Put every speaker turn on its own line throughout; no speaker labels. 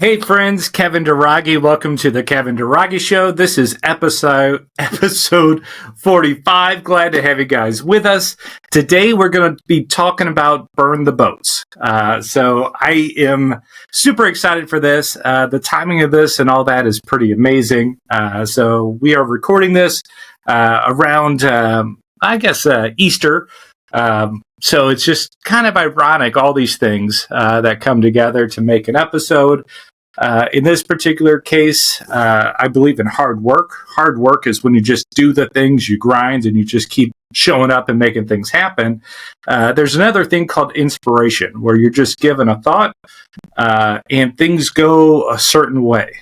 Hey friends, Kevin Duragi. Welcome to the Kevin Duragi Show. This is episode 45. Glad to have you guys with us. Today we're going to be talking about burn the boats. So I am super excited for this. The timing of this and all that is pretty amazing. So we are recording this around, Easter. So it's just kind of ironic, all these things that come together to make an episode. In this particular case, I believe in hard work. Hard work is when you just do the things, you grind, and you just keep showing up and making things happen. There's another thing called inspiration, where you're just given a thought and things go a certain way.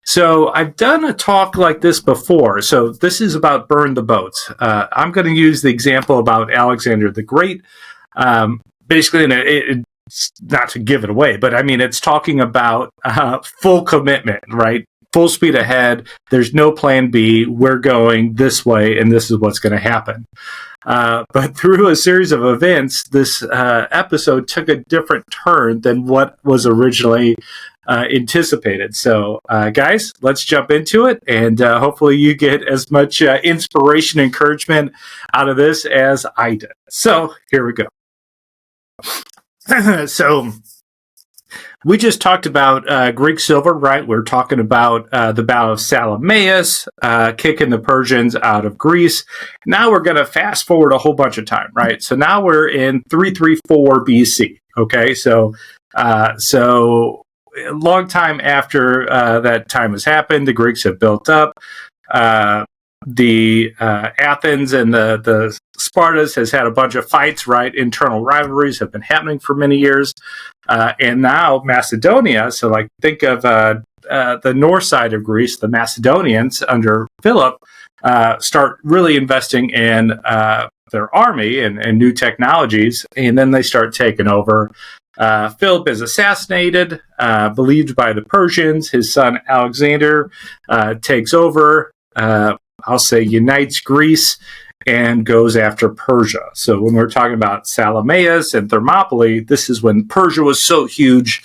So I've done a talk like this before. So this is about burn the boats. I'm going to use the example about Alexander the Great. Basically, it's not to give it away, but I mean, it's talking about full commitment, right? Full speed ahead. There's no plan B. We're going this way, and this is what's going to happen. But through a series of events, this episode took a different turn than what was originally anticipated. So, guys, let's jump into it, and hopefully you get as much inspiration, encouragement out of this as I did. So, here we go. So, we just talked about Greek silver, right? We're talking about the Battle of Salamis, kicking the Persians out of Greece. Now we're going to fast forward a whole bunch of time, right? So now we're in 334 BC. Okay, so a long time after that time has happened, the Greeks have built up. The Athens and the Spartas has had a bunch of fights, right? Internal rivalries have been happening for many years. And now Macedonia, so like think of the north side of Greece, the Macedonians under Philip, start really investing in their army and new technologies, and then they start taking over. Philip is assassinated, believed by the Persians. His son Alexander takes over, unites Greece and goes after Persia. So when we're talking about Salamis and Thermopylae, this is when Persia was so huge,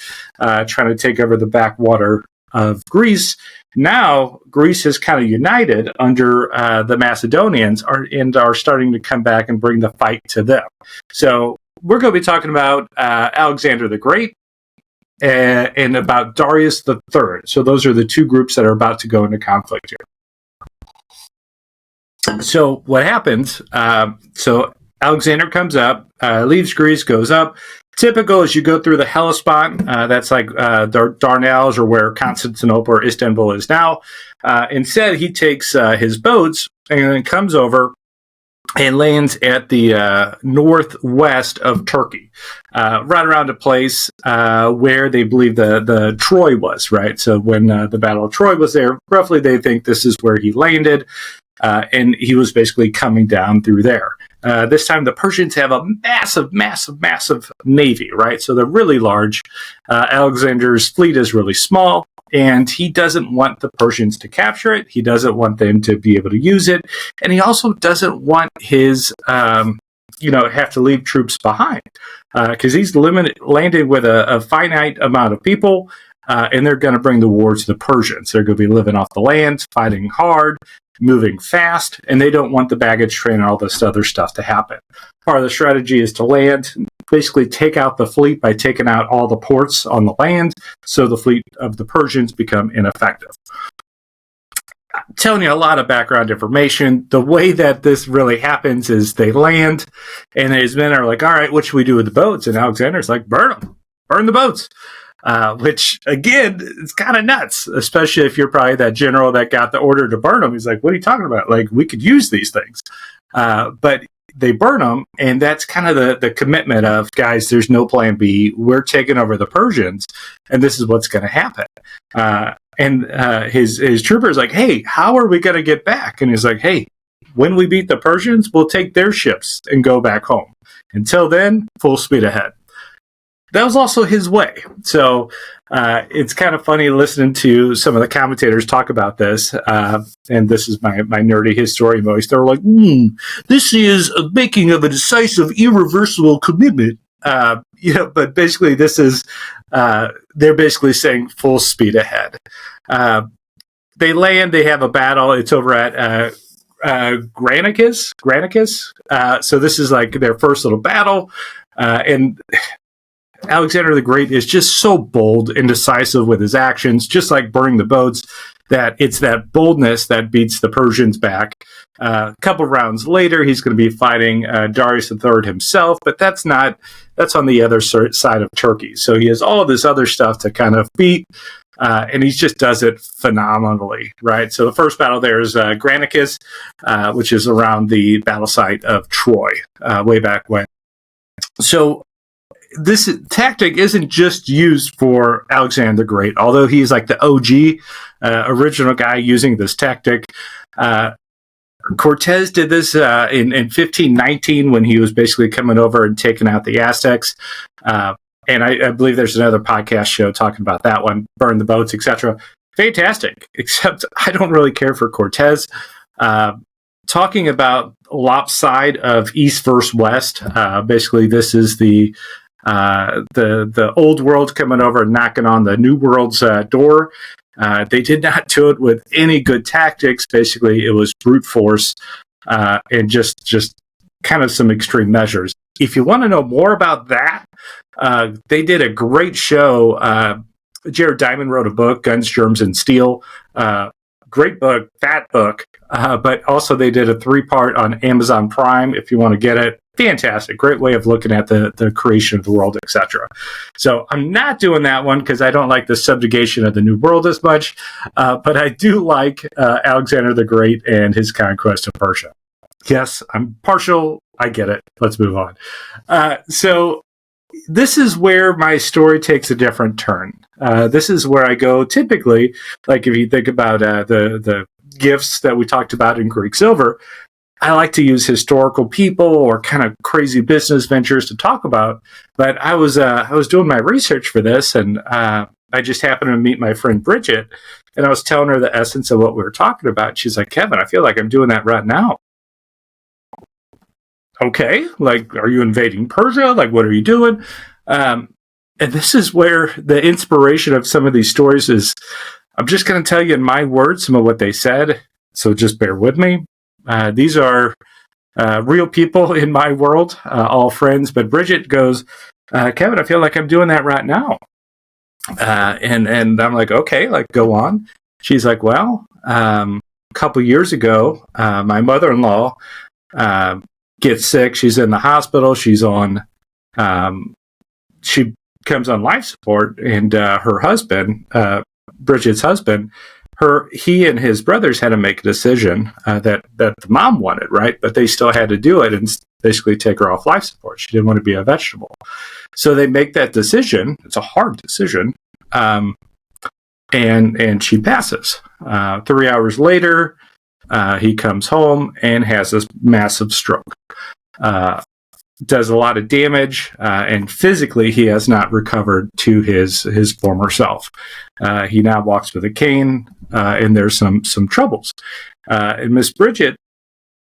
trying to take over the backwater of Greece. Now, Greece is kind of united under the Macedonians and are starting to come back and bring the fight to them. So we're going to be talking about Alexander the Great and about Darius III. So those are the two groups that are about to go into conflict here. So what happens, so Alexander comes up, leaves Greece, goes up. Typical is you go through the Hellespont, that's like Dardanelles or where Constantinople or Istanbul is now. Instead, he takes his boats and then comes over and lands at the northwest of Turkey, right around a place where they believe the Troy was, right? So when the Battle of Troy was there, roughly they think this is where he landed. And he was basically coming down through there. This time, the Persians have a massive navy, right? So they're really large. Alexander's fleet is really small, and he doesn't want the Persians to capture it. He doesn't want them to be able to use it. And he also doesn't want his, have to leave troops behind because he's landed with a finite amount of people, and they're going to bring the war to the Persians. They're going to be living off the land, fighting hard, moving fast, and they don't want the baggage train and all this other stuff to happen. Part of the strategy is to land, basically take out the fleet by taking out all the ports on the land, so the fleet of the Persians become ineffective. I'm telling you a lot of background information. The way that this really happens is they land, and his men are like, all right, what should we do with the boats? And Alexander's like, burn them. Burn the boats. Which, again, is kind of nuts, especially if you're probably that general that got the order to burn them. He's like, what are you talking about? Like, we could use these things. But they burn them, and that's kind of the commitment of, guys, there's no plan B. We're taking over the Persians, and this is what's going to happen. His trooper's like, hey, how are we going to get back? And he's like, hey, when we beat the Persians, we'll take their ships and go back home. Until then, full speed ahead. That was also his way. So it's kind of funny listening to some of the commentators talk about this. And this is my nerdy historian voice. They're like, this is a making of a decisive, irreversible commitment. But basically this is, they're basically saying full speed ahead. They land, they have a battle. It's over at Granicus. So this is like their first little battle. And Alexander the Great is just so bold and decisive with his actions, just like burning the boats, that it's that boldness that beats the Persians back. A couple rounds later, he's going to be fighting Darius III himself, but that's on the other side of Turkey. So he has all of this other stuff to kind of beat, and he just does it phenomenally, right? So the first battle there is Granicus, which is around the battle site of Troy, way back when. So this tactic isn't just used for Alexander the Great, although he's like the OG, original guy using this tactic. Cortés did this in 1519 when he was basically coming over and taking out the Aztecs. And I believe there's another podcast show talking about that one, burn the boats, etc. Fantastic, except I don't really care for Cortés. Talking about lopside of east versus west, basically this is the old world coming over and knocking on the new world's door. They did not do it with any good tactics. Basically, it was brute force and just kind of some extreme measures. If you want to know more about that, they did a great show. Jared Diamond wrote a book, Guns, Germs, and Steel. Great book, fat book. But also they did a 3-part on Amazon Prime if you want to get it. Fantastic. Great way of looking at the creation of the world, etc. So I'm not doing that one because I don't like the subjugation of the New World as much. But I do like Alexander the Great and his conquest of Persia. Yes, I'm partial. I get it. Let's move on. So this is where my story takes a different turn. This is where I go typically, like if you think about the gifts that we talked about in Greek Silver, I like to use historical people or kind of crazy business ventures to talk about. But I was doing my research for this, and I just happened to meet my friend Bridget, and I was telling her the essence of what we were talking about. She's like, Kevin, I feel like I'm doing that right now. Okay, like, are you invading Persia? Like, what are you doing? And this is where the inspiration of some of these stories is. I'm just going to tell you in my words some of what they said, so just bear with me. These are real people in my world, all friends. But Bridget goes, Kevin, I feel like I'm doing that right now. And I'm like, okay, like, go on. She's like, well, a couple years ago, my mother-in-law gets sick. She's in the hospital. She's on, she comes on life support, and her husband, Bridget's husband, he and his brothers had to make a decision that the mom wanted, right? But they still had to do it and basically take her off life support. She didn't want to be a vegetable. So they make that decision. It's a hard decision. And she passes. 3 hours later, he comes home and has this massive stroke. Does a lot of damage, and physically he has not recovered to his former self. He now walks with a cane, and there's some troubles. And Miss Bridget,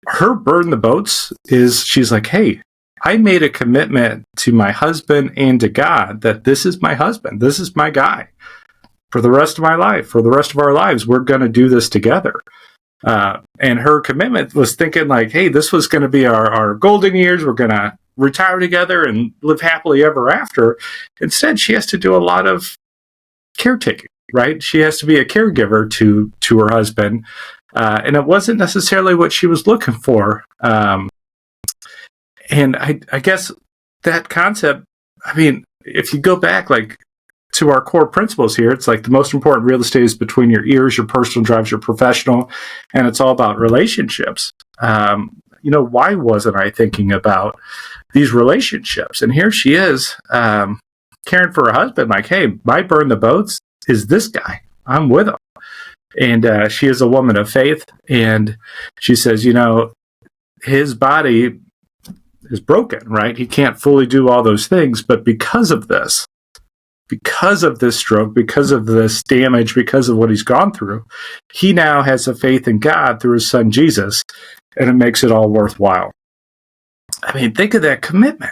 her burn the boats is, she's like, hey, I made a commitment to my husband and to God that this is my husband, this is my guy. For the rest of my life, for the rest of our lives, we're going to do this together. And her commitment was thinking like, hey, this was going to be our golden years. We're going to retire together and live happily ever after. Instead, she has to do a lot of caretaking, right? She has to be a caregiver to her husband. And it wasn't necessarily what she was looking for. And I guess that concept, I mean, if you go back like to our core principles here, it's like the most important real estate is between your ears. Your personal drives your professional, and it's all about relationships. Why wasn't I thinking about these relationships? And here she is, caring for her husband, like, hey, my burn the boats is this guy. I'm with him. And she is a woman of faith, and she says, his body is broken, right? He can't fully do all those things, but because of this stroke, because of this damage, because of what he's gone through, he now has a faith in God through his son Jesus, and it makes it all worthwhile. I mean, think of that commitment.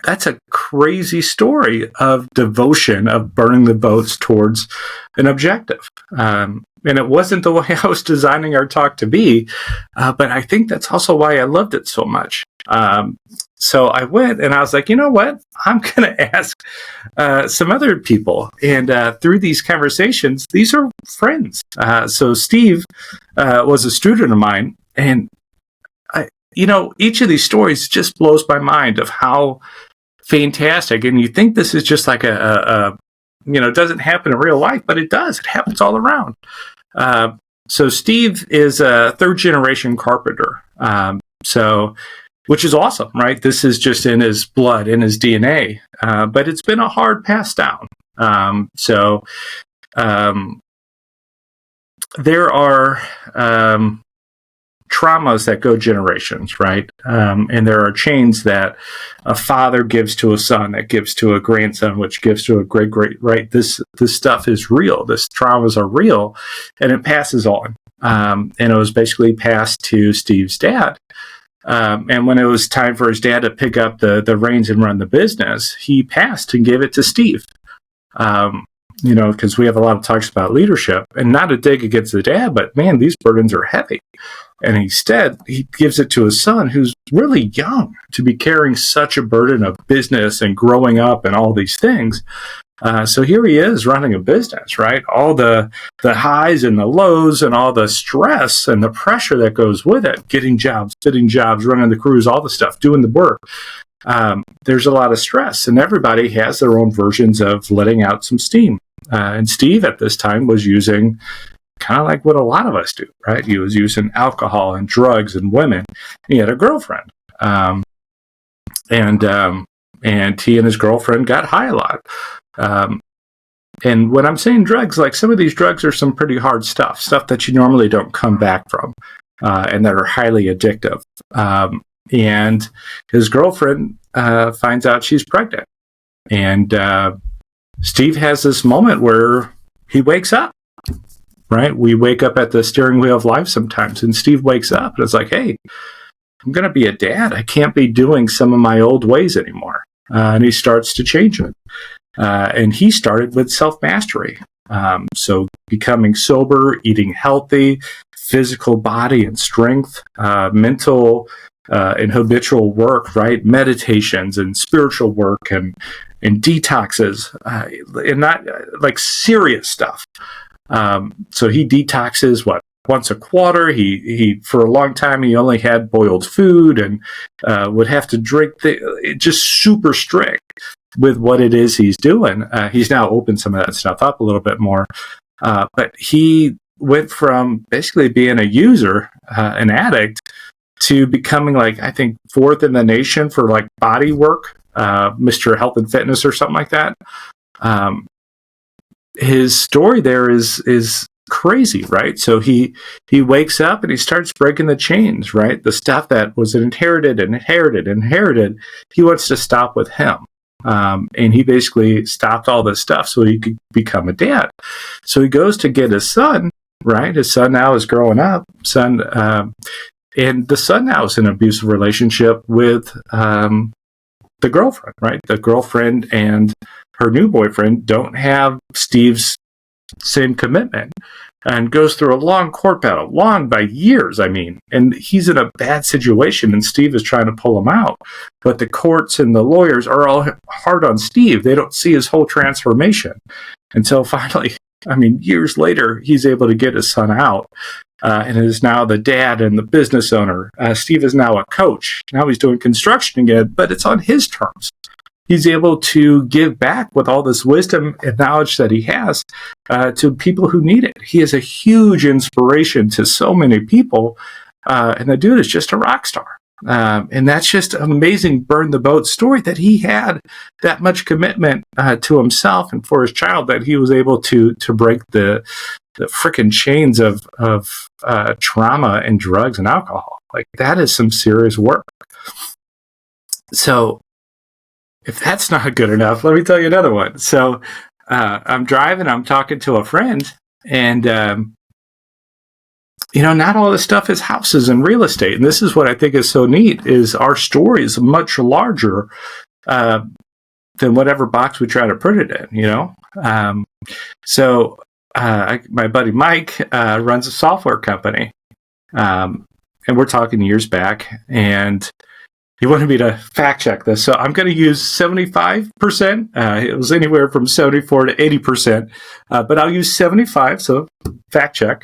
that's a crazy story of devotion, of burning the boats towards an objective. And it wasn't the way I was designing our talk to be, but I think that's also why I loved it so much. So I went and I was like, you know what? I'm going to ask some other people. And through these conversations, these are friends. So Steve was a student of mine. And, each of these stories just blows my mind of how fantastic. And you think this is just like it doesn't happen in real life, but it does. It happens all around. So Steve is a third generation carpenter. Which is awesome, right? This is just in his blood, in his DNA. But it's been a hard pass down. There are traumas that go generations, right? And there are chains that a father gives to a son, that gives to a grandson, which gives to a great, right? This stuff is real. These traumas are real, and it passes on. And it was basically passed to Steve's dad. And when it was time for his dad to pick up the reins and run the business, he passed and gave it to Steve. Because we have a lot of talks about leadership, and not a dig against the dad, but man, these burdens are heavy. And instead, he gives it to his son, who's really young, to be carrying such a burden of business and growing up and all these things. So here he is running a business, right? All the highs and the lows and all the stress and the pressure that goes with it, getting jobs, fitting jobs, running the crews, all the stuff, doing the work. There's a lot of stress, and everybody has their own versions of letting out some steam. And Steve at this time was using kind of like what a lot of us do, right? He was using alcohol and drugs and women. He had a girlfriend. And he and his girlfriend got high a lot. And when I'm saying drugs, like some of these drugs are some pretty hard stuff that you normally don't come back from, and that are highly addictive. And his girlfriend finds out she's pregnant. And Steve has this moment where he wakes up, right? We wake up at the steering wheel of life sometimes, and Steve wakes up and it's like, hey, I'm going to be a dad. I can't be doing some of my old ways anymore. And he starts to change it. And he started with self-mastery. So becoming sober, eating healthy, physical body and strength, mental and habitual work, right? Meditations and spiritual work and detoxes, and not like serious stuff. So he detoxes once a quarter. He for a long time he only had boiled food and would have to drink just super strict with what it is he's doing. He's now opened some of that stuff up a little bit more, but he went from basically being a user, an addict, to becoming like, I think, fourth in the nation for like body work, Mr. Health and Fitness or something like that. His story there is crazy, right? So he wakes up and he starts breaking the chains, right? The stuff that was inherited, he wants to stop with him. And he basically stopped all this stuff so he could become a dad. So he goes to get his son, right? His son now is growing up, and the son now is in an abusive relationship with the girlfriend, right? The girlfriend and her new boyfriend don't have Steve's same commitment, and goes through a long court battle, long by years, I mean. And he's in a bad situation, and Steve is trying to pull him out. But the courts and the lawyers are all hard on Steve. They don't see his whole transformation until finally, I mean, years later, he's able to get his son out. And is now the dad and the business owner. Steve is now a coach. Now he's doing construction again, but it's on his terms. He's able to give back with all this wisdom and knowledge that he has to people who need it. He is a huge inspiration to so many people, and the dude is just a rock star. And that's just an amazing burn the boat story, that he had that much commitment to himself and for his child, that he was able to break the frickin' chains of trauma and drugs and alcohol. Like, that is some serious work. So if that's not good enough, let me tell you another one. So I'm driving, I'm talking to a friend, and not all this stuff is houses and real estate. And this is what I think is so neat, is our story is much larger than whatever box we try to put it in, you know? My buddy Mike runs a software company. And we're talking years back, and he wanted me to fact check this. So I'm going to use 75%. It was anywhere from 74 to 80%, but I'll use 75. So fact check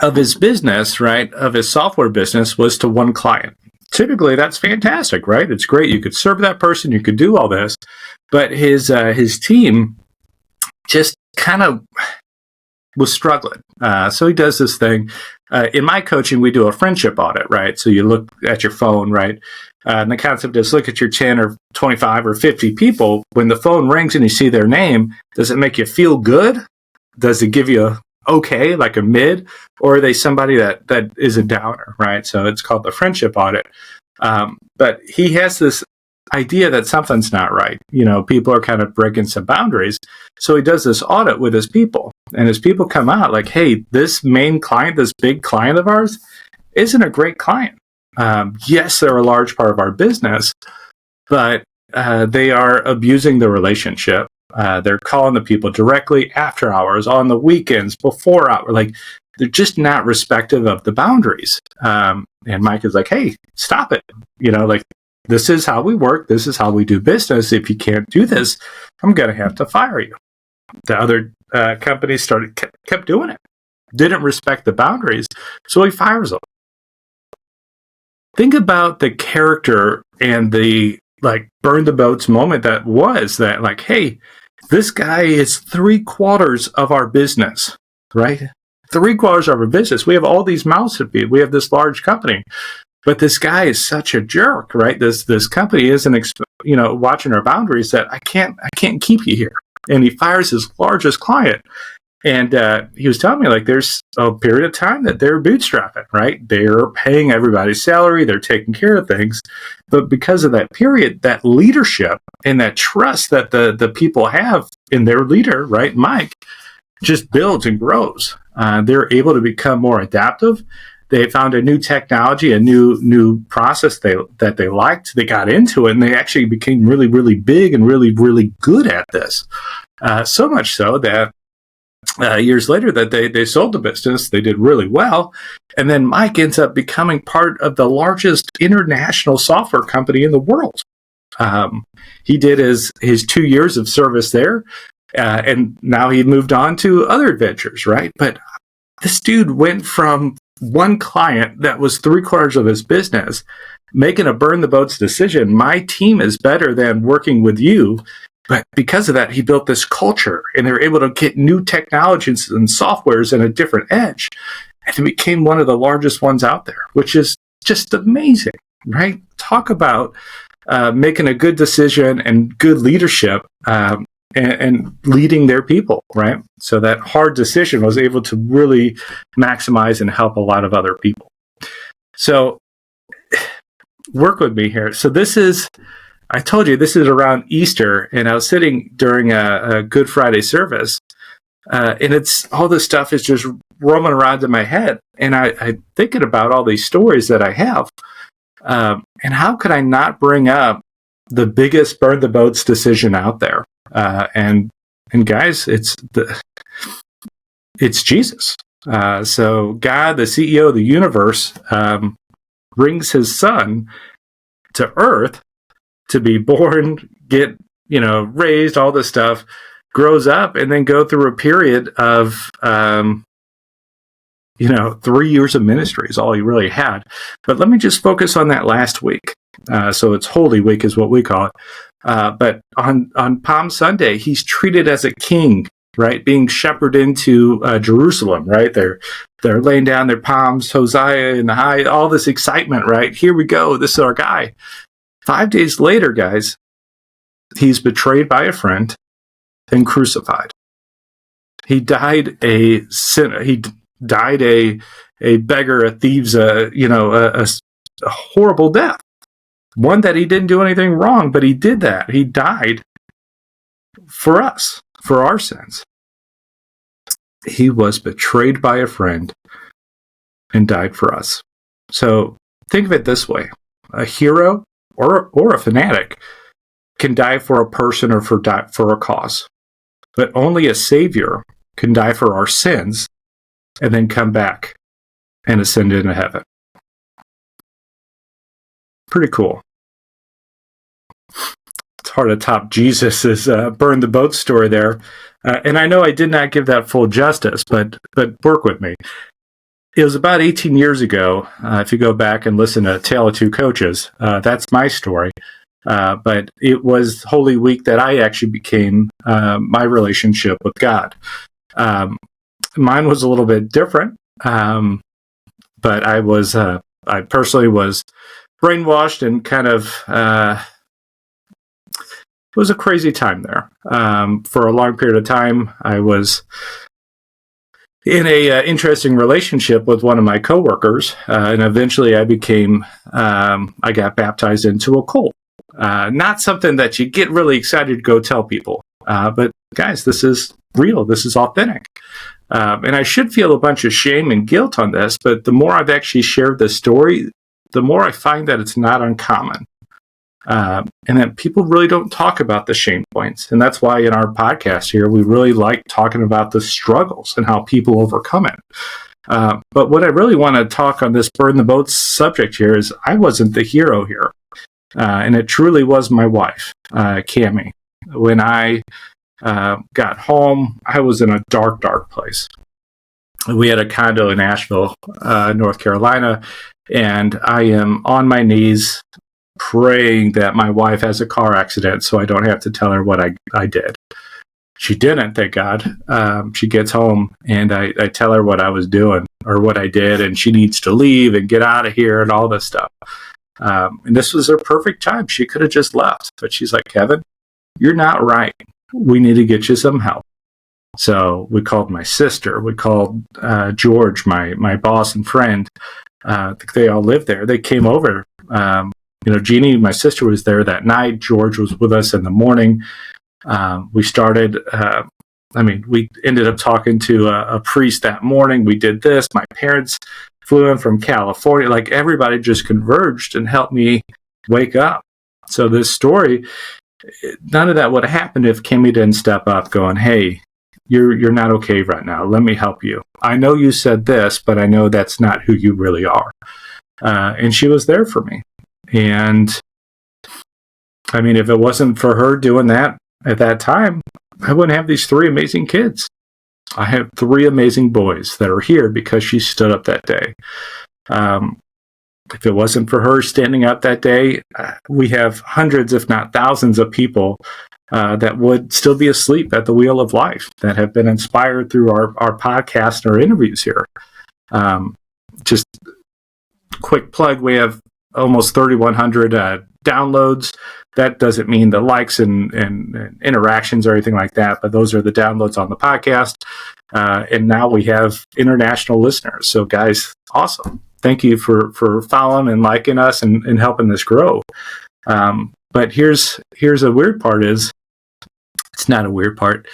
of his business, right? Of his software business was to one client. Typically, that's fantastic, right? It's great. You could serve that person. You could do all this, but his team just kind of was struggling. So he does this thing. In my coaching, we do a friendship audit, right? So you look at your phone, right? And the concept is look at your 10 or 25 or 50 people. When the phone rings and you see their name, does it make you feel good? Does it give you a okay, like a mid? Or are they somebody that is a downer, right? So it's called the friendship audit. But he has this idea that something's not right. You know, people are kind of breaking some boundaries. So he does this audit with his people, and his people come out like, hey, this main client, this big client of ours isn't a great client. Yes, they're a large part of our business, but they are abusing the relationship. They're calling the people directly after hours, on the weekends, before hours. Like, they're just not respective of the boundaries. And Mike is like, hey, stop it. You know, like, this is how we work. This is how we do business. If you can't do this, I'm going to have to fire you. The other companies kept doing it. Didn't respect the boundaries, so he fires them. Think about the character and the like burn the boats moment that was that like, hey, this guy is 3/4 of our business, right? 3/4 of our business. We have all these mouths to feed. We have this large company. But this guy is such a jerk, right? This company isn't, watching our boundaries that I can't keep you here. And he fires his largest client. And he was telling me, like, there's a period of time that they're bootstrapping, right? They're paying everybody's salary. They're taking care of things. But because of that period, that leadership and that trust that the people have in their leader, right, Mike, just builds and grows. They're able to become more adaptive. They found a new technology, a new process that they liked. They got into it, and they actually became really, really big and really, really good at this. So much so that years later that they sold the business. They did really well. And then Mike ends up becoming part of the largest international software company in the world. He did his 2 years of service there, and now he moved on to other adventures, right? But this dude went from one client that was 3/4 of his business, making a burn the boats decision. My team is better than working with you. But because of that, he built this culture, and they were able to get new technologies and softwares and a different edge. And it became one of the largest ones out there, which is just amazing, right? Talk about making a good decision and good leadership and leading their people, right? So that hard decision was able to really maximize and help a lot of other people. So work with me here. So I told you this is around Easter, and I was sitting during a Good Friday service, and it's all this stuff is just roaming around in my head, and I'm thinking about all these stories that I have, and how could I not bring up the biggest burn the boats decision out there? And guys, it's Jesus. So God, the CEO of the universe, brings his son to earth to be born, get, raised, all this stuff, grows up, and then go through a period of, 3 years of ministry is all he really had. But let me just focus on that last week. So it's Holy Week is what we call it. But on Palm Sunday, he's treated as a king, right? Being shepherded into Jerusalem, right? They're laying down their palms, Hosea in the high, all this excitement, right? Here we go. This is our guy. 5 days later, guys, he's betrayed by a friend and crucified. He died a sinner. He died a beggar, a thief's, a horrible death. One that he didn't do anything wrong, but he did that. He died for us, for our sins. He was betrayed by a friend and died for us. So think of it this way. A hero or a fanatic can die for a person or for a cause. But only a Savior can die for our sins and then come back and ascend into heaven. Pretty cool. It's hard to top Jesus' burn the boat story there. And I know I did not give that full justice, but work with me. It was about 18 years ago. If you go back and listen to Tale of Two Coaches, that's my story. But it was Holy Week that I actually became my relationship with God. Mine was a little bit different, but I personally was brainwashed and kind of, it was a crazy time there. For a long period of time, I was in a interesting relationship with one of my coworkers, and eventually I got baptized into a cult. Not something that you get really excited to go tell people. But guys, this is real. This is authentic. And I should feel a bunch of shame and guilt on this, but the more I've actually shared this story, the more I find that it's not uncommon. And that people really don't talk about the shame points. And that's why in our podcast here, we really like talking about the struggles and how people overcome it. But what I really want to talk on this burn the boat subject here is I wasn't the hero here. And it truly was my wife, Cammie. When I got home, I was in a dark, dark place. We had a condo in Asheville, North Carolina, and I am on my knees praying that my wife has a car accident so I don't have to tell her what I did. She didn't, thank God. She gets home, and I tell her what I was doing or what I did, and she needs to leave and get out of here and all this stuff. And this was her perfect time. She could have just left, but she's like, Kevin, you're not right. We need to get you some help. So we called my sister. We called George, my boss and friend. They all lived there. They came over. Jeannie, my sister, was there that night. George was with us in the morning. We started, we ended up talking to a priest that morning. We did this. My parents flew in from California. Like, everybody just converged and helped me wake up. So this story, none of that would have happened if Cammie didn't step up going, hey, you're not okay right now. Let me help you. I know you said this, but I know that's not who you really are. And she was there for me. And I mean, if it wasn't for her doing that at that time, I wouldn't have these 3 amazing kids. I have 3 amazing boys that are here because she stood up that day. If it wasn't for her standing up that day, we have hundreds, if not thousands, of people that would still be asleep at the wheel of life that have been inspired through our podcast and our interviews here. Just quick plug, we have almost 3,100 downloads. That doesn't mean the likes and interactions or anything like that, but those are the downloads on the podcast. And now we have international listeners. So guys, awesome. Thank you for following and liking us and helping this grow. But here's a weird part is, it's not a weird part.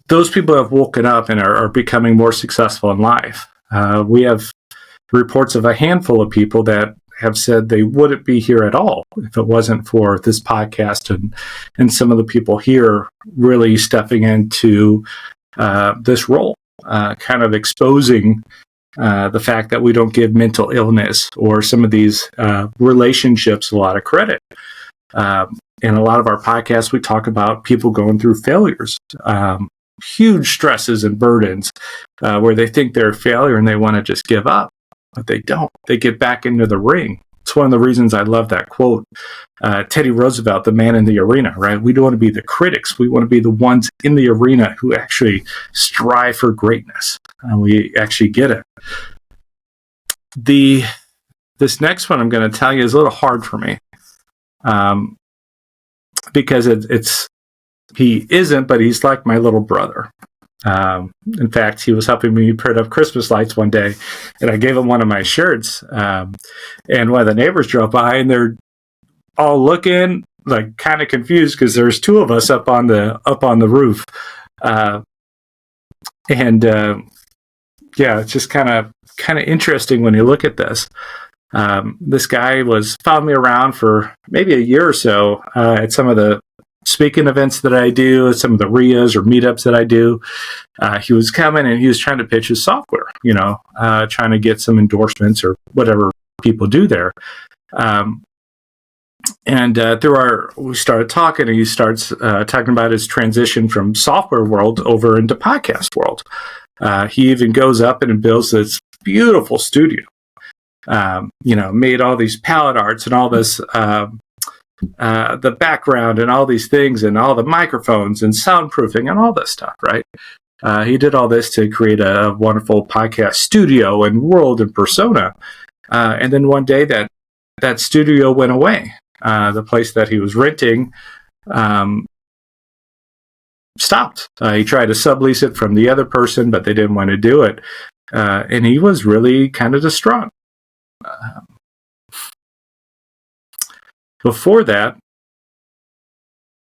Those people have woken up and are becoming more successful in life. We have reports of a handful of people that have said they wouldn't be here at all if it wasn't for this podcast and some of the people here really stepping into this role, kind of exposing the fact that we don't give mental illness or some of these relationships a lot of credit. In a lot of our podcasts, we talk about people going through failures, huge stresses and burdens where they think they're a failure and they want to just give up. But they don't. They get back into the ring. It's one of the reasons I love that quote. Teddy Roosevelt, the man in the arena, right? We don't want to be the critics. We want to be the ones in the arena who actually strive for greatness. And we actually get it. This next one I'm going to tell you is a little hard for me. Because he isn't, but he's like my little brother. In fact, he was helping me put up Christmas lights one day, and I gave him one of my shirts. And one of the neighbors drove by, and they're all looking like kind of confused because there's 2 of us up on the roof. It's just kind of interesting when you look at this. This guy was following me around for maybe a year or so at some of the speaking events that I do, some of the RIAs or meetups that I do. He was coming and he was trying to pitch his software, trying to get some endorsements or whatever people do there. We started talking, and he starts talking about his transition from software world over into podcast world. He even goes up and builds this beautiful studio. Made all these palette arts and all this, the background and all these things and all the microphones and soundproofing and all this stuff, right? He did all this to create a wonderful podcast studio and world and persona. And then one day that studio went away. The place that he was renting stopped. He tried to sublease it from the other person, but they didn't want to do it. And he was really kind of distraught. Before that,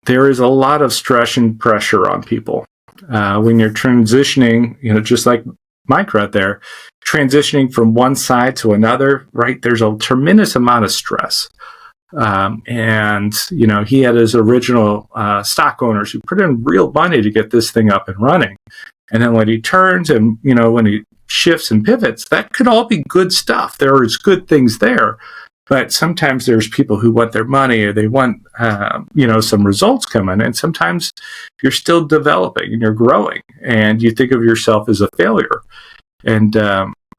there is a lot of stress and pressure on people. When you're transitioning, just like Mike right there, transitioning from one side to another, right? There's a tremendous amount of stress. He had his original stock owners who put in real money to get this thing up and running. And then when he turns and, when he shifts and pivots, that could all be good stuff. There is good things there. But sometimes there's people who want their money or they want, some results coming. And sometimes you're still developing and you're growing and you think of yourself as a failure. And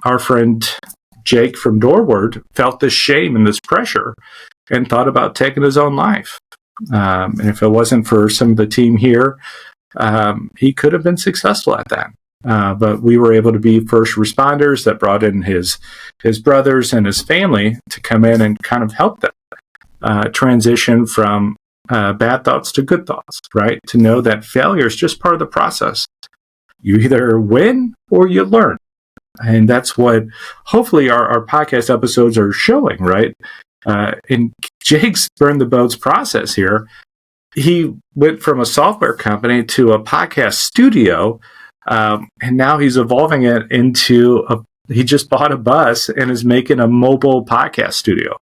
our friend Jake from Doorward felt this shame and this pressure and thought about taking his own life. And if it wasn't for some of the team here, he could have been successful at that. But we were able to be first responders that brought in his brothers and his family to come in and kind of help them transition from bad thoughts to good thoughts, right? To know that failure is just part of the process. You either win or you learn. And that's what hopefully our podcast episodes are showing, right? In Jake's Burn the Boats process here, he went from a software company to a podcast studio. And now he's evolving it into he just bought a bus and is making a mobile podcast studio.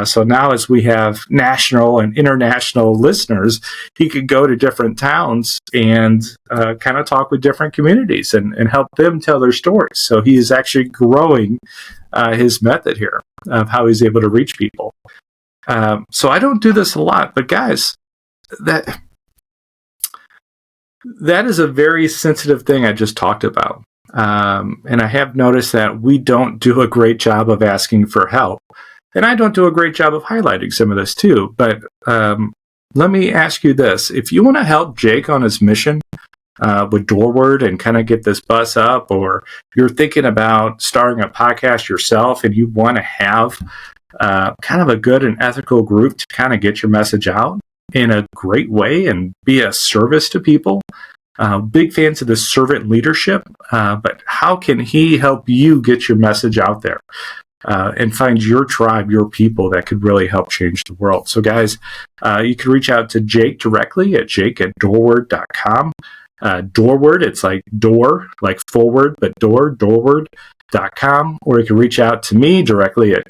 So now as we have national and international listeners, he could go to different towns and kind of talk with different communities and help them tell their stories. So he is actually growing his method here of how he's able to reach people. So I don't do this a lot, but guys, that is a very sensitive thing I just talked about. And I have noticed that we don't do a great job of asking for help. And I don't do a great job of highlighting some of this too. But let me ask you this. If you want to help Jake on his mission with Doorward and kind of get this bus up, or you're thinking about starting a podcast yourself and you want to have kind of a good and ethical group to kind of get your message out in a great way and be a service to people. Big fans of the servant leadership, but how can he help you get your message out there and find your tribe, your people that could really help change the world? So guys, you can reach out to Jake directly at jake@doorward.com. Doorward, it's like door, like forward, but doorward.com. Or you can reach out to me directly at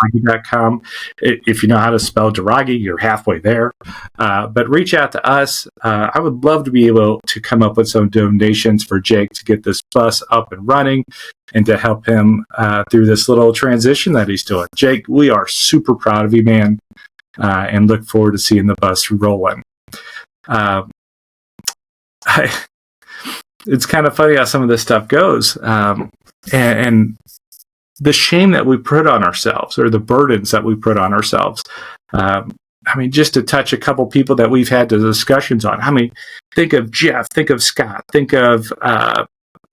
Daragi.com. If you know how to spell Daragi, you're halfway there. But reach out to us. I would love to be able to come up with some donations for Jake to get this bus up and running and to help him through this little transition that he's doing. Jake, we are super proud of you, man, and look forward to seeing the bus rolling. It's kind of funny how some of this stuff goes. And the shame that we put on ourselves, or the burdens that we put on ourselves. Just to touch a couple people that we've had the discussions on. Think of Jeff, think of Scott, think of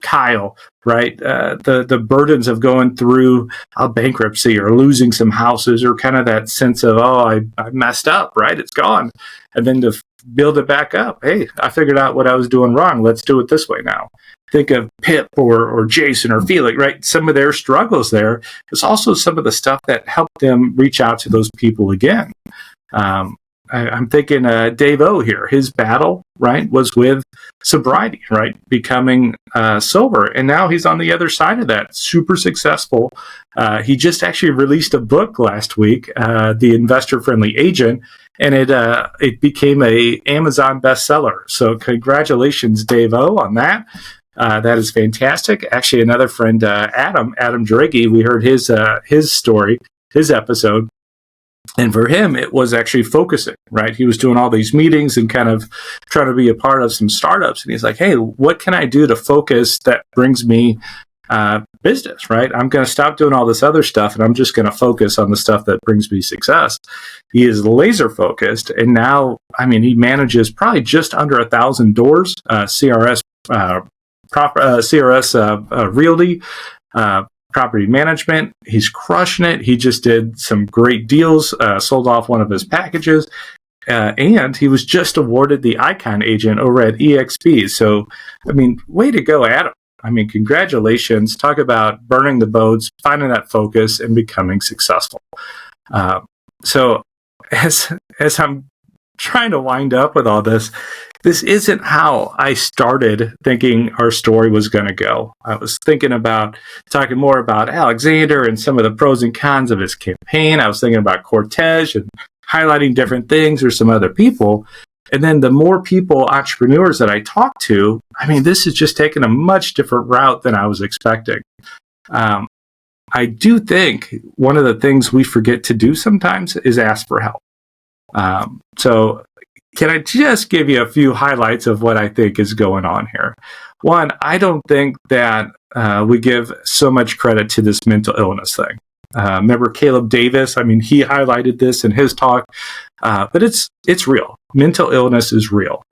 Kyle, right? The burdens of going through a bankruptcy or losing some houses, or kind of that sense of, I messed up, right? It's gone. And then to build it back up. Hey, I figured out what I was doing wrong. Let's do it this way now. Think of Pip or Jason or Felix, right? Some of their struggles there is also some of the stuff that helped them reach out to those people again. I'm thinking Dave O here. His battle, right, was with sobriety, right, becoming sober, and now he's on the other side of that, super successful. He just actually released a book last week, The Investor Friendly Agent, and it became a Amazon bestseller. So congratulations, Dave O, on that. That is fantastic. Actually, another friend, Adam Draghi, we heard his story, his episode. And for him, it was actually focusing, right? He was doing all these meetings and kind of trying to be a part of some startups. And he's like, hey, what can I do to focus that brings me business, right? I'm going to stop doing all this other stuff and I'm just going to focus on the stuff that brings me success. He is laser focused. And now, I mean, he manages probably just under 1,000 doors, CRS Realty, property management. He's crushing it. He just did some great deals, sold off one of his packages, and he was just awarded the Icon Agent over at EXP. So, I mean, way to go, Adam. I mean, congratulations. Talk about burning the boats, finding that focus, and becoming successful. So, as I'm trying to wind up with all this, this isn't how I started thinking our story was going to go. I was thinking about talking more about Alexander and some of the pros and cons of his campaign. I was thinking about Cortés and highlighting different things or some other people. And then the more people, entrepreneurs that I talk to, I mean, this is just taking a much different route than I was expecting. I do think one of the things we forget to do sometimes is ask for help. So can I just give you a few highlights of what I think is going on here? One, I don't think that we give so much credit to this mental illness thing. Remember Caleb Davis? I mean, he highlighted this in his talk, but it's real. Mental illness is real.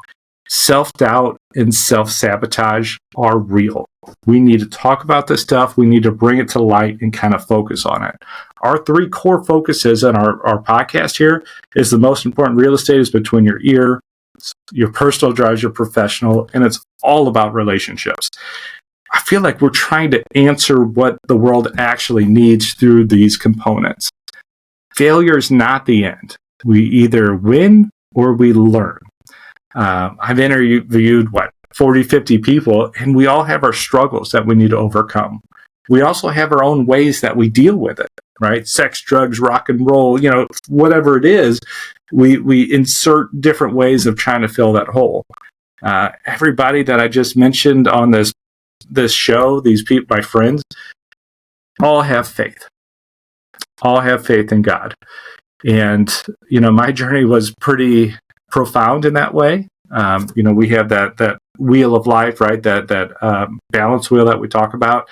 Self-doubt and self-sabotage are real. We need to talk about this stuff. We need to bring it to light and kind of focus on it. Our 3 core focuses on our podcast here is the most important real estate is between your ear, your personal drives your professional, and it's all about relationships. I feel like we're trying to answer what the world actually needs through these components. Failure is not the end. We either win or we learn. I've interviewed 40, 50 people, and we all have our struggles that we need to overcome. We also have our own ways that we deal with it, right? Sex, drugs, rock and roll, whatever it is, we insert different ways of trying to fill that hole. Everybody that I just mentioned on this show, these people, my friends, all have faith. All have faith in God. And, my journey was pretty profound in that way. We have that wheel of life, right? That balance wheel that we talk about.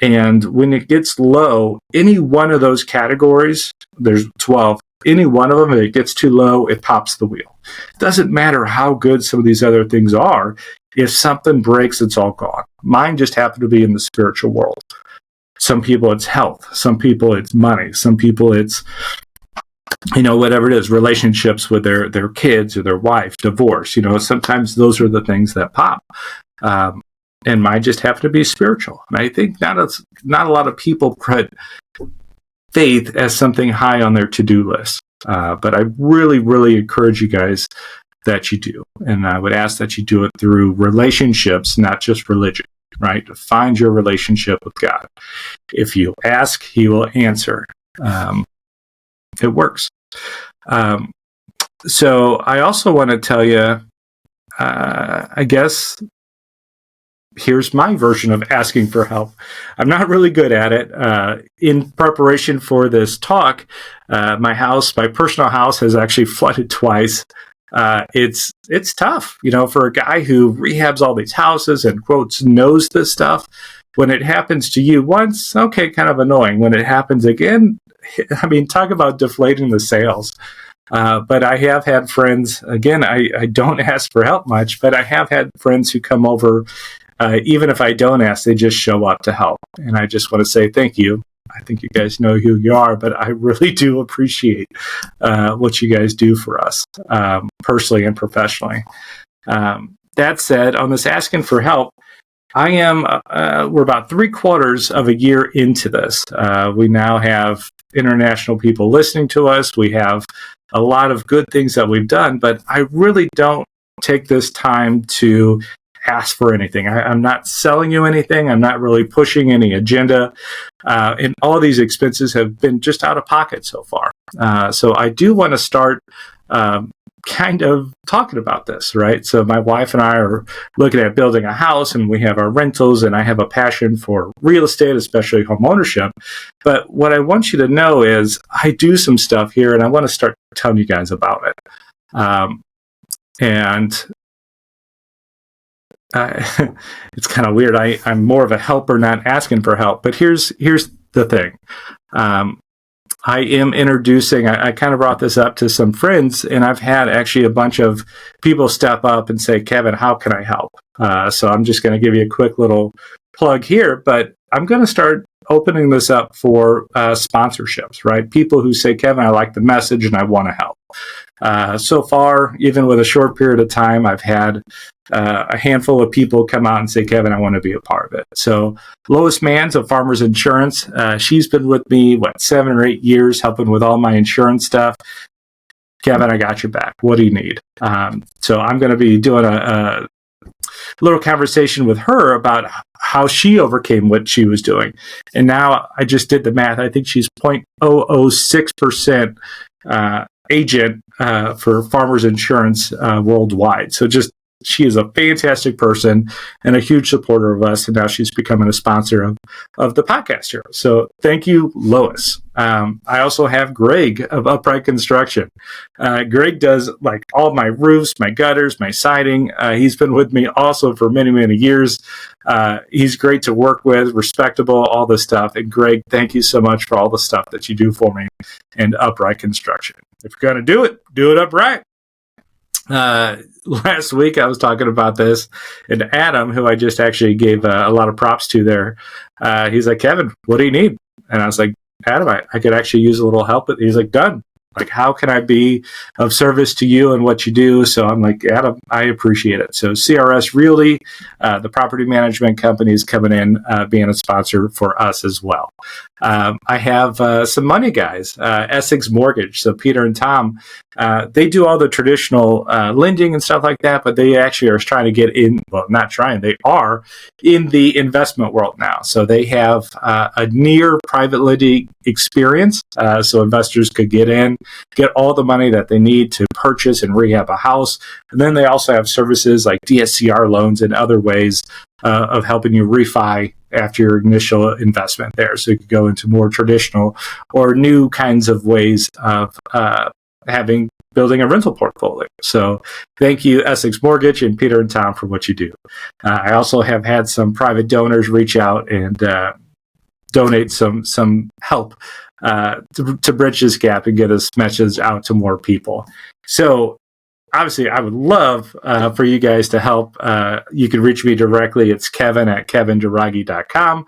And when it gets low, any one of those categories, there's 12, any one of them, if it gets too low, it pops the wheel. It doesn't matter how good some of these other things are. If something breaks, it's all gone. Mine just happened to be in the spiritual world. Some people it's health. Some people it's money. Some people it's, whatever it is, relationships with their kids or their wife, divorce. Sometimes those are the things that pop. And mine just happened to be spiritual. And I think not a lot of people put faith as something high on their to-do list. But I really, really encourage you guys that you do. And I would ask that you do it through relationships, not just religion, right? Find your relationship with God. If you ask, he will answer. It works. So I also want to tell you, I guess, here's my version of asking for help. I'm not really good at it. In preparation for this talk, my personal house has actually flooded twice. It's tough, for a guy who rehabs all these houses and quotes knows this stuff. When it happens to you once, okay, kind of annoying. When it happens again, I mean, talk about deflating the sails. But I have had friends, again, I don't ask for help much, but I have had friends who come over, even if I don't ask, they just show up to help. And I just want to say thank you. I think you guys know who you are, but I really do appreciate what you guys do for us, personally and professionally. That said, on this asking for help, we're about 3/4 of a year into this. We now have international people listening to us. We have a lot of good things that we've done, but I really don't take this time to ask for anything. I'm not selling you anything. I'm not really pushing any agenda. And all these expenses have been just out of pocket so far. So I do want to start kind of talking about this, right? So my wife and I are looking at building a house, and we have our rentals, and I have a passion for real estate, especially home ownership. But what I want you to know is I do some stuff here, and I want to start telling you guys about it. And it's kind of weird. I'm more of a helper, not asking for help. But here's the thing. I am introducing, I kind of brought this up to some friends, and I've had actually a bunch of people step up and say, Kevin, how can I help? So I'm just going to give you a quick little plug here, but I'm going to start opening this up for sponsorships, right? People who say, Kevin, I like the message and I want to help. So far, even with a short period of time, I've had a handful of people come out and say, Kevin, I want to be a part of it. So Lois Manns of Farmers Insurance, she's been with me, 7 or 8 years, helping with all my insurance stuff. Kevin, I got your back. What do you need? So I'm going to be doing a little conversation with her about how she overcame what she was doing. And now I just did the math. I think she's 0.006% agent for Farmers Insurance worldwide. So she is a fantastic person and a huge supporter of us, and now she's becoming a sponsor of the podcast here. So thank you, Lois. I also have Greg of Upright Construction. Greg does like all my roofs, my gutters, my siding. He's been with me also for many, many years. He's great to work with, respectable, all this stuff. And Greg, thank you so much for all the stuff that you do for me and Upright Construction. If you're going to do it upright. Last week I was talking about this, and Adam, who I just actually gave a lot of props to there, he's like, Kevin, what do you need? And I was like, Adam, I could actually use a little help. He's like, done. Like, how can I be of service to you and what you do? So I'm like, Adam, I appreciate it. So CRS Realty, the property management company, is coming in, being a sponsor for us as well. I have some money guys, Essex Mortgage. So Peter and Tom, they do all the traditional lending and stuff like that, but they actually are trying to get in, well, not trying, they are in the investment world now. So they have a near private lending experience, so investors could get in, get all the money that they need to purchase and rehab a house. And then they also have services like DSCR loans and other ways of helping you refi after your initial investment there. So you could go into more traditional or new kinds of ways of building a rental portfolio. So thank you, Essex Mortgage and Peter and Tom, for what you do. I also have had some private donors reach out and donate some help to bridge this gap and get this message out to more people. So obviously, I would love for you guys to help. You can reach me directly. It's kevin@kevindaragi.com.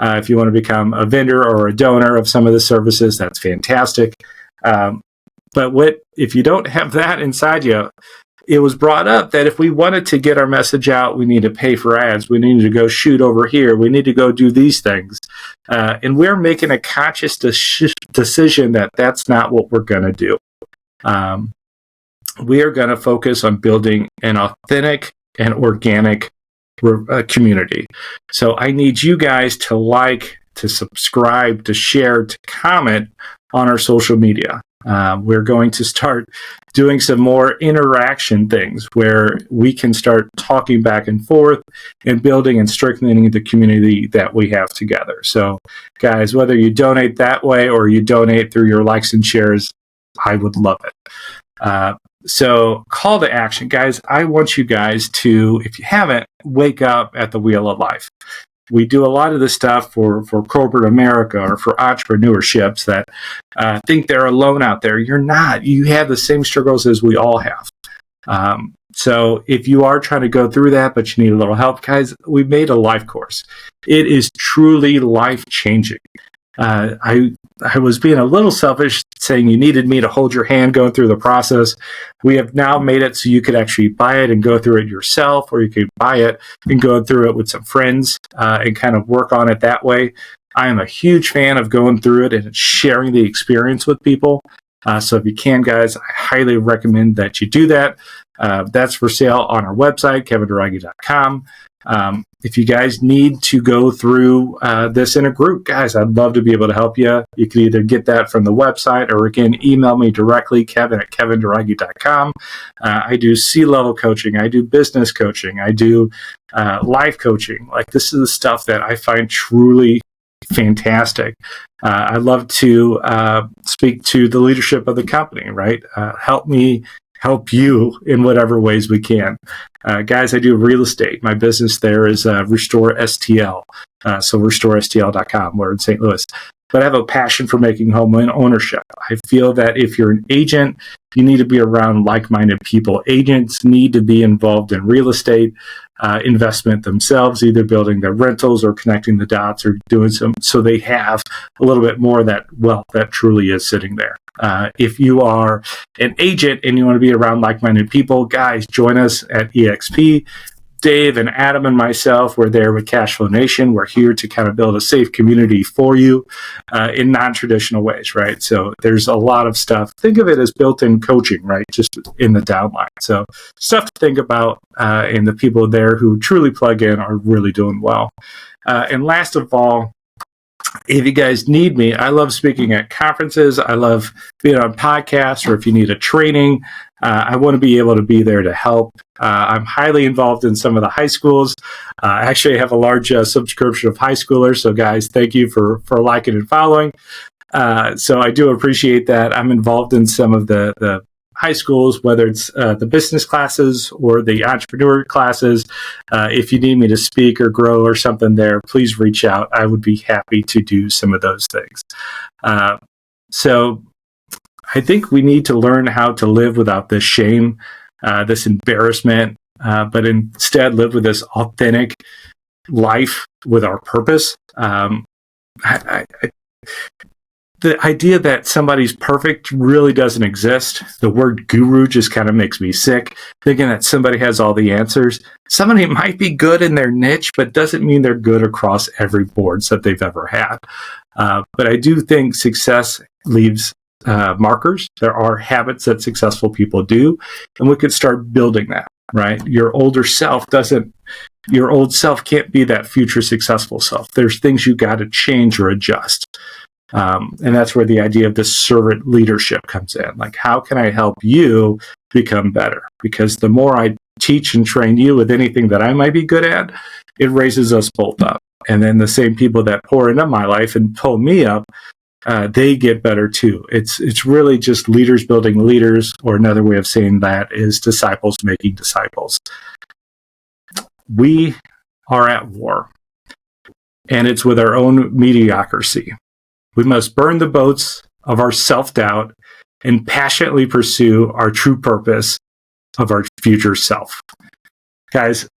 If you want to become a vendor or a donor of some of the services, that's fantastic. But if you don't have that inside you, it was brought up that if we wanted to get our message out, we need to pay for ads. We need to go shoot over here. We need to go do these things. And we're making a conscious decision that that's not what we're going to do. We are going to focus on building an authentic and organic community. So I need you guys to to subscribe, to share, to comment on our social media. We're going to start doing some more interaction things where we can start talking back and forth and building and strengthening the community that we have together. So guys, whether you donate that way or you donate through your likes and shares, I would love it. So call to action, guys. I want you guys to, if you haven't, wake up at the wheel of life. We do a lot of this stuff for corporate America or for entrepreneurships that think they're alone out there. You're not. You have the same struggles as we all have. So if you are trying to go through that, but you need a little help, guys, we made a life course. It is truly life-changing. I was being a little selfish saying you needed me to hold your hand going through the process. We have now made it so you could actually buy it and go through it yourself, or you could buy it and go through it with some friends and kind of work on it that way. I am a huge fan of going through it and sharing the experience with people. So if you can, guys, I highly recommend that you do that. That's for sale on our website, kevindaragi.com. If you guys need to go through this in a group, guys, I'd love to be able to help you. You can either get that from the website or, again, email me directly, kevin@kevindaragi.com. I do C-level coaching. I do business coaching. I do life coaching. Like, this is the stuff that I find truly fantastic. I love to speak to the leadership of the company, right? Help me help you in whatever ways we can. Guys, I do real estate. My business there is Restore STL. So restorestl.com. We're in St. Louis. But I have a passion for making home ownership. I feel that if you're an agent, you need to be around like-minded people. Agents need to be involved in real estate investment themselves, either building their rentals or connecting the dots or doing some, so they have a little bit more of that wealth that truly is sitting there. If you are an agent and you want to be around like-minded people, guys, join us at EXP. Dave and Adam and myself, we're there with Cashflow Nation. We're here to kind of build a safe community for you in non-traditional ways, right? So there's a lot of stuff. Think of it as built-in coaching, right? Just in the downline. So stuff to think about, and the people there who truly plug in are really doing well. And last of all, if you guys need me, I love speaking at conferences. I love being on podcasts, or if you need a training, I want to be able to be there to help. I'm highly involved in some of the high schools. I actually have a large subscription of high schoolers. So guys, thank you for liking and following. So I do appreciate that. I'm involved in some of the high schools, whether it's the business classes or the entrepreneur classes. If you need me to speak or grow or something there, please reach out. I would be happy to do some of those things. So I think we need to learn how to live without this shame, this embarrassment, but instead live with this authentic life with our purpose. The idea that somebody's perfect really doesn't exist. The word guru just kind of makes me sick, thinking that somebody has all the answers. Somebody might be good in their niche, but doesn't mean they're good across every boards that they've ever had. But I do think success leaves markers. There are habits that successful people do, and we could start building that, right? Your old self can't be that future successful self. There's things you got to change or adjust. And that's where the idea of the servant leadership comes in. Like, how can I help you become better? Because the more I teach and train you with anything that I might be good at, it raises us both up. And then the same people that pour into my life and pull me up, they get better too. It's really just leaders building leaders, or another way of saying that is disciples making disciples. We are at war, and it's with our own mediocrity. We must burn the boats of our self-doubt and passionately pursue our true purpose of our future self. Guys,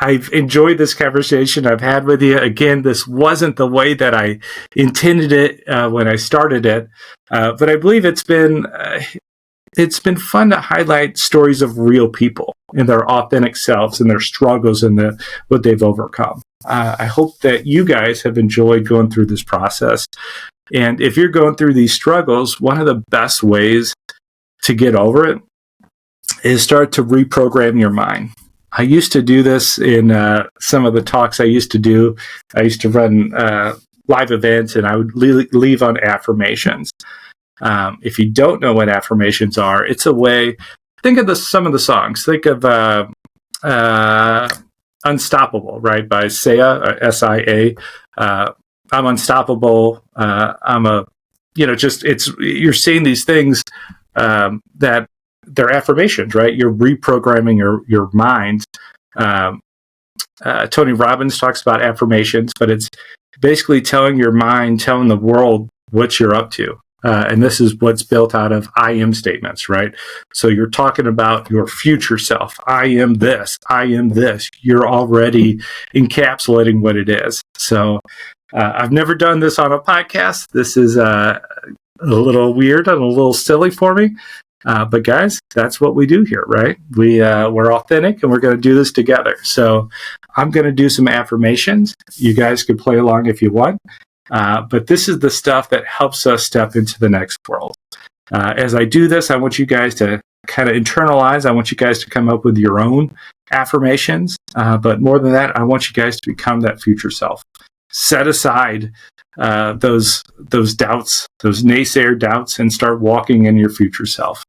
I've enjoyed this conversation I've had with you. Again, this wasn't the way that I intended it when I started it, but I believe it's been fun to highlight stories of real people and their authentic selves and their struggles and what they've overcome. I hope that you guys have enjoyed going through this process. And if you're going through these struggles, one of the best ways to get over it is start to reprogram your mind. I used to do this in some of the talks I used to do. I used to run live events, and I would leave on affirmations. If you don't know what affirmations are, it's a way. Think of some of the songs. Think of Unstoppable, right, by Sia, S-I-A. I'm unstoppable. You're seeing these things that they're affirmations, right? You're reprogramming your mind. Tony Robbins talks about affirmations, but it's basically telling your mind, telling the world what you're up to. And this is what's built out of I am statements, right? So you're talking about your future self. I am this. I am this. You're already encapsulating what it is. So I've never done this on a podcast. This is a little weird and a little silly for me. But guys, that's what we do here, right? We're authentic, and we're going to do this together. So I'm going to do some affirmations. You guys can play along if you want. But this is the stuff that helps us step into the next world. As I do this, I want you guys to kind of internalize. I want you guys to come up with your own affirmations. But more than that, I want you guys to become that future self. Set aside those doubts, those naysayer doubts, and start walking in your future self.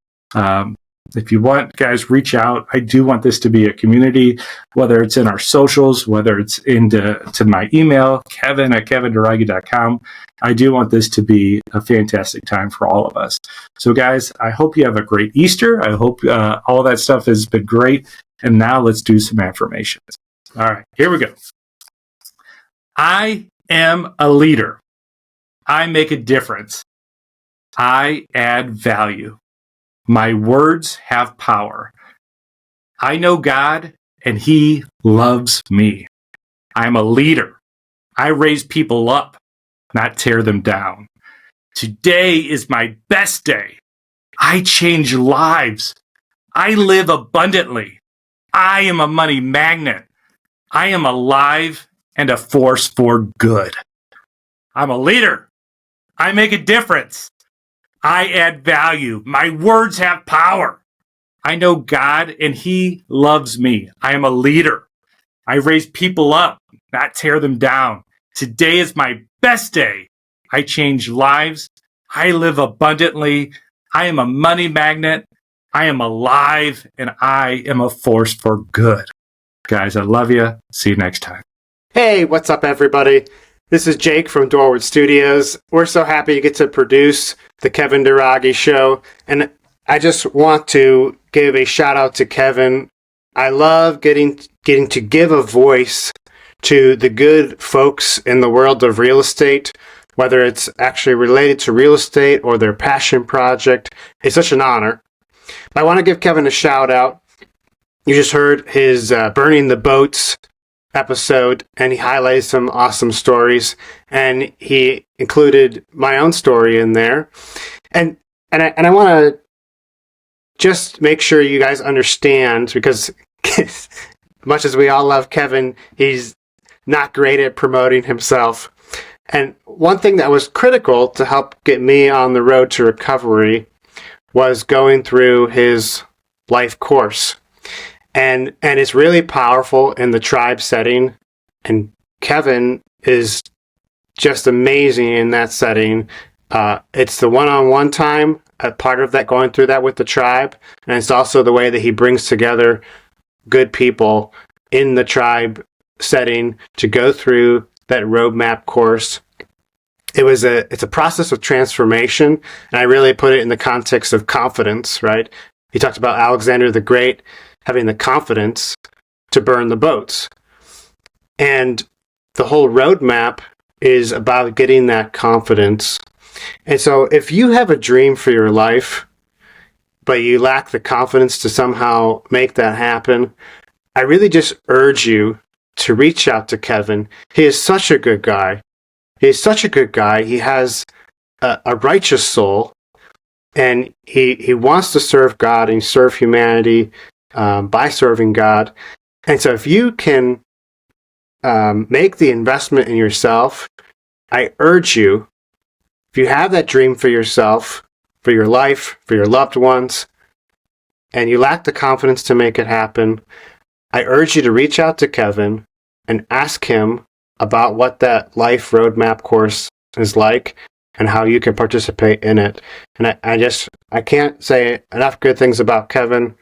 If you want, guys, reach out. I do want this to be a community, whether it's in our socials, whether it's to my email, kevin@kevindaragi.com. I do want this to be a fantastic time for all of us. So, guys, I hope you have a great Easter. I hope all that stuff has been great. And now let's do some affirmations. All right, here we go. I am a leader. I make a difference. I add value. My words have power. I know God, and He loves me. I'm a leader. I raise people up, not tear them down. Today is my best day. I change lives. I live abundantly. I am a money magnet. I am alive and a force for good. I'm a leader. I make a difference. I add value. My words have power. I know God, and He loves me. I am a leader. I raise people up, not tear them down. Today is my best day. I change lives. I live abundantly. I am a money magnet. I am alive, and I am a force for good. Guys, I love you. See you next time.
Hey, what's up, everybody? This is Jake from Doorward Studios. We're so happy you get to produce the Kevin Daragi Show, and I just want to give a shout out to Kevin. I love getting to give a voice to the good folks in the world of real estate, whether it's actually related to real estate or their passion project. It's such an honor. I want to give Kevin a shout out. You just heard his Burning the Boats episode, and he highlighted some awesome stories, and he included my own story in there. And I want to just make sure you guys understand, because much as we all love Kevin, he's not great at promoting himself. And one thing that was critical to help get me on the road to recovery was going through his life course. And it's really powerful in the tribe setting. And Kevin is just amazing in that setting. It's the one-on-one time, a part of that, going through that with the tribe. And it's also the way that he brings together good people in the tribe setting to go through that roadmap course. It's a process of transformation. And I really put it in the context of confidence, right? He talked about Alexander the Great having the confidence to burn the boats. And the whole roadmap is about getting that confidence. And so if you have a dream for your life, but you lack the confidence to somehow make that happen, I really just urge you to reach out to Kevin. He is such a good guy. He has a righteous soul, and he wants to serve God and serve humanity by serving God. And so if you can make the investment in yourself, I urge you, if you have that dream for yourself, for your life, for your loved ones, and you lack the confidence to make it happen, I urge you to reach out to Kevin and ask him about what that life roadmap course is like and how you can participate in it. And I can't say enough good things about Kevin.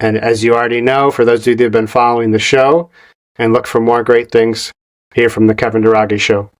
And as you already know, for those of you that have been following the show, and look for more great things here from the Kevin Daragi Show.